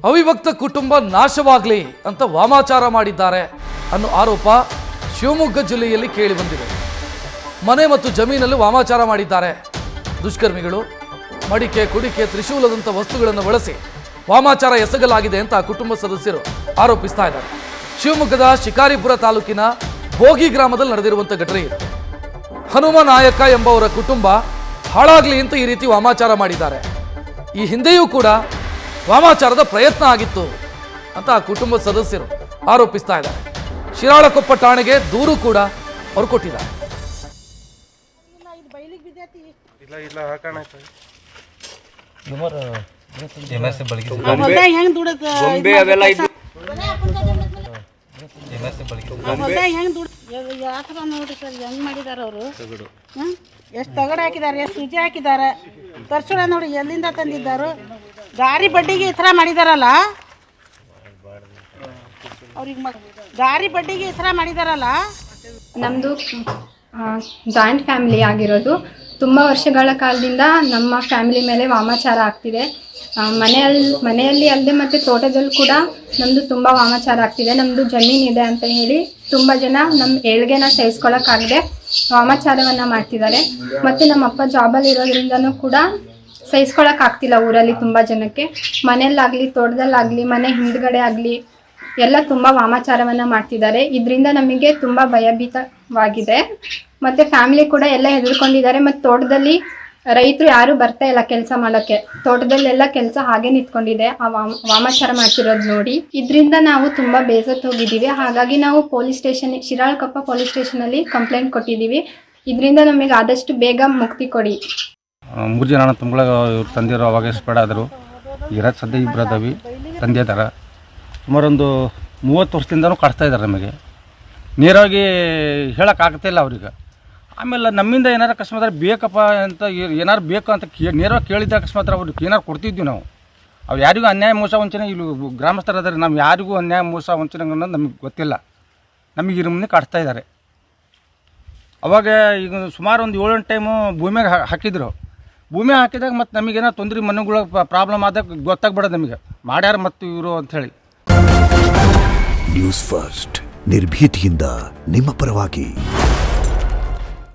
ಅವಿಭಕ್ತ ಕುಟುಂಬ ನಾಶವಾಗಲಿ ಅಂತ ವಾಮಾಚಾರ ಮಾಡಿದ್ದಾರೆ ಅನ್ನೋ ಆರೋಪ ಶಿವಮೊಗ್ಗ ಜಿಲ್ಲೆಯಲ್ಲಿ ಕೇಳಿ ಬಂದಿದೆ. ಮನೆ ಮತ್ತು ಜಮೀನಲ್ಲಿ ವಾಮಾಚಾರ ಮಾಡಿದ್ದಾರೆ ದುಷ್ಕರ್ಮಿಗಳು. ಮಡಿಕೆ, ಕುಡಿಕೆ, ತ್ರಿಶೂಲದಂಥ ವಸ್ತುಗಳನ್ನು ಬಳಸಿ ವಾಮಾಚಾರ ಎಸಗಲಾಗಿದೆ ಅಂತ ಕುಟುಂಬ ಸದಸ್ಯರು ಆರೋಪಿಸ್ತಾ ಇದ್ದಾರೆ. ಶಿವಮೊಗ್ಗದ ಶಿಕಾರಿಪುರ ತಾಲೂಕಿನ ಬೋಗಿ ಗ್ರಾಮದಲ್ಲಿ ನಡೆದಿರುವಂಥ ಘಟನೆ ಇದು. ಹನುಮ ನಾಯಕ ಎಂಬವರ ಕುಟುಂಬ ಹಾಳಾಗಲಿ ಅಂತ ಈ ರೀತಿ ವಾಮಾಚಾರ ಮಾಡಿದ್ದಾರೆ. ಈ ಹಿಂದೆಯೂ ಕೂಡ ವಾಮಾಚಾರದ ಪ್ರಯತ್ನ ಆಗಿತ್ತು ಅಂತ ಆ ಕುಟುಂಬದ ಸದಸ್ಯರು ಆರೋಪಿಸ್ತಾ ಇದ್ದಾರೆ. ಶಿರಾಳಕೊಪ್ಪ ಠಾಣೆಗೆ ದೂರು ಕೂಡ ಅವರು ಕೊಟ್ಟಿದ್ದಾರೆ. ಎಷ್ಟು ತಗಡ ಹಾಕಿದ್ದಾರೆ, ಎಷ್ಟು ಸುಜಿ ಹಾಕಿದ್ದಾರೆ, ತರ್ಸುಳ ನೋಡಿ ಎಲ್ಲಿಂದ ತಂದಿದ್ದಾರು. ಗಾರಿ ಬಡ್ಡಿಗೆ ಈ ಥರ ಮಾಡಿದಾರಲ್ಲ, ಅವ್ರಿಗೆ ಗಾರಿ ಬಡ್ಡಿಗೆ ಈ ಥರ ಮಾಡಿದಾರಲ್ಲ. ನಮ್ಮದು ಜಾಯಿಂಟ್ ಫ್ಯಾಮಿಲಿ ಆಗಿರೋದು. ತುಂಬ ವರ್ಷಗಳ ಕಾಲದಿಂದ ನಮ್ಮ ಫ್ಯಾಮಿಲಿ ಮೇಲೆ ವಾಮಾಚಾರ ಆಗ್ತಿದೆ. ಮನೆಯಲ್ಲಿ ಅಲ್ಲದೆ ಮತ್ತು ತೋಟದಲ್ಲಿ ಕೂಡ ನಮ್ಮದು ತುಂಬ ವಾಮಾಚಾರ ಆಗ್ತಿದೆ. ನಮ್ಮದು ಜಮೀನಿದೆ ಅಂತ ಹೇಳಿ ತುಂಬ ಜನ ನಮ್ಮ ಏಳ್ಗೆನ ಸಹಿಸ್ಕೊಳ್ಳೋಕ್ಕಾಗದೆ ವಾಮಾಚಾರವನ್ನು ಮಾಡ್ತಿದ್ದಾರೆ. ಮತ್ತು ನಮ್ಮ ಅಪ್ಪ ಜಾಬಲ್ಲಿ ಇರೋದ್ರಿಂದನೂ ಕೂಡ ಸಹಿಸ್ಕೊಳ್ಳೋಕ್ಕಾಗ್ತಿಲ್ಲ ಊರಲ್ಲಿ ತುಂಬ ಜನಕ್ಕೆ. ಮನೆಯಲ್ಲಾಗಲಿ, ತೋಟದಲ್ಲಾಗಲಿ, ಮನೆ ಹಿಂದ್ಗಡೆ ಆಗಲಿ ಎಲ್ಲ ತುಂಬ ವಾಮಾಚಾರವನ್ನು ಮಾಡ್ತಿದ್ದಾರೆ. ಇದರಿಂದ ನಮಗೆ ತುಂಬ ಭಯಭೀತವಾಗಿದೆ. ಮತ್ತು ಫ್ಯಾಮಿಲಿ ಕೂಡ ಎಲ್ಲ ಹೆದರ್ಕೊಂಡಿದ್ದಾರೆ. ಮತ್ತು ತೋಟದಲ್ಲಿ ರೈತರು ಯಾರೂ ಬರ್ತಾ ಇಲ್ಲ ಕೆಲಸ ಮಾಡೋಕ್ಕೆ. ತೋಟದಲ್ಲೆಲ್ಲ ಕೆಲಸ ಹಾಗೆ ನಿಂತ್ಕೊಂಡಿದೆ ಆ ವಾಮಾಚಾರ ಮಾಡ್ತಿರೋದು ನೋಡಿ. ಇದರಿಂದ ನಾವು ತುಂಬ ಬೇಸತ್ತು ಹೋಗಿದ್ದೀವಿ. ಹಾಗಾಗಿ ನಾವು ಶಿರಾಳಕೊಪ್ಪ ಪೊಲೀಸ್ ಸ್ಟೇಷನಲ್ಲಿ ಕಂಪ್ಲೇಂಟ್ ಕೊಟ್ಟಿದ್ದೀವಿ. ಇದರಿಂದ ನಮಗೆ ಆದಷ್ಟು ಬೇಗ ಮುಕ್ತಿ ಕೊಡಿ. 3 ಜನ ತುಂಬಳ ಇವ್ರು ತಂದಿರೋ ಅವಾಗ ಸ್ಪ್ರೆಡ್ ಆದರು. ಇರೋದು ಸದ್ಯ ಇಬ್ಬರದವಿ ತಂದೆ ಇದ್ದಾರ. ಸುಮಾರು ಒಂದು 30 ವರ್ಷದಿಂದನೂ ಕಾಡ್ತಾ ಇದ್ದಾರೆ. ನಮಗೆ ನೇರವಾಗಿ ಹೇಳೋಕ್ಕಾಗ್ತಿಲ್ಲ ಅವ್ರಿಗೆ. ಆಮೇಲೆ ನಮ್ಮಿಂದ ಏನಾರು ಅಕಸ್ಮಾತ್ ಬೇಕಪ್ಪ ಅಂತ ಏನಾರು ಬೇಕು ಅಂತ ನೇರವಾಗಿ ಕೇಳಿದ್ರೆ ಅಕಸ್ಮಾತ್ ಅವ್ರಿಗೆ ಏನಾರು ಕೊಡ್ತಿದ್ವಿ ನಾವು. ಅವ್ರು ಯಾರಿಗೂ ಅನ್ಯಾಯ ಮೋಸ ವಂಚನೆ ಇಲ್ಲಿ ಗ್ರಾಮಸ್ಥರಾದರೆ ನಾವು ಯಾರಿಗೂ ಅನ್ಯಾಯ ಮೋಸ ವಂಚನೆ ಅನ್ನೋದು ನಮಗೆ ಗೊತ್ತಿಲ್ಲ. ನಮಗೆ ಇದ್ರ ಮುಂದೆ ಕಾಡ್ತಾ ಇದ್ದಾರೆ. ಅವಾಗ ಈಗ ಸುಮಾರು ಒಂದು 7 ಟೈಮು ಭೂಮಿಯಾಗ ಹಾಕಿದ್ರು. ಭೂಮಿ ಹಾಕಿದಾಗ ಮತ್ತು ನಮಗೇನೋ ತೊಂದರೆ ಮನೆಗಳ ಪ್ರಾಬ್ಲಮ್ ಆದಾಗ ಗೊತ್ತಾಗ್ಬಿಡೋದು ನಮಗೆ ಮಾಡ್ಯಾರ ಮತ್ತು ಇವರು ಅಂಥೇಳಿ. ನ್ಯೂಸ್ ಫಸ್ಟ್ ನಿರ್ಭೀತಿಯಿಂದ ನಿಮ್ಮ ಪರವಾಗಿ.